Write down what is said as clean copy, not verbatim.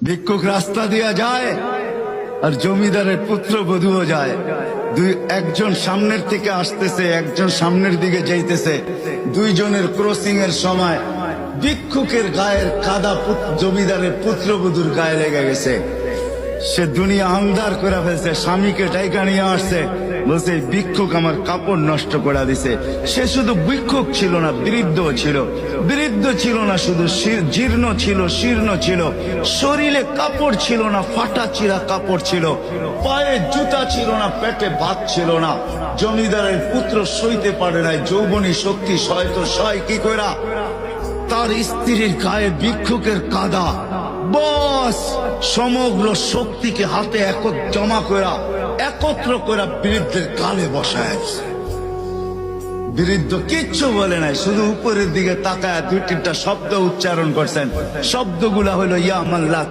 ভিক্ষুক রাস্তা দিয়া যায় আর জমিদারের পুত্র বধূও যায়। একজন সামনের থেকে আসতেছে, একজন সামনের দিকে যাইতেছে। দুইজনের ক্রসিং এর সময় ভিক্ষুকের গায়ের কাদা জমিদারের পুত্রবধূর গায়ে লেগে গেছে। সে দুনিয়া আন্ধার করে ফেলছে, স্বামীকে ডাইকা নিয়ে আসছে, বলছে ভিক্ষুক আমার কাপড় নষ্ট করে দিছে। সে শুধু ভিক্ষুক ছিল না, বৃদ্ধ ছিল। বৃদ্ধ ছিল না শুধু, জীর্ণ ছিল, শীর্ণ ছিল। শরীরে কাপড় ছিল না, ফাটা চিরা কাপড় ছিল। পায়ে জুতা ছিল না, পেটে ভাত ছিল না। জমিদারের পুত্র সইতে পারে নাই, যৌবনী শক্তি সয় তো সয় কি কইরা তার স্ত্রীর গায়ে ভিক্ষুকের কাদা। বস সমগ্র শক্তিকে হাতে জমা করা, একত্র করা বৃদ্ধের কালে বসায়। বৃদ্ধ কিচ্ছু বলে নাই, শুধু উপরের দিকে তাকায় দুই তিনটা শব্দ উচ্চারণ করছেন। শব্দগুলা হলো ইয়া মাল্লাহ।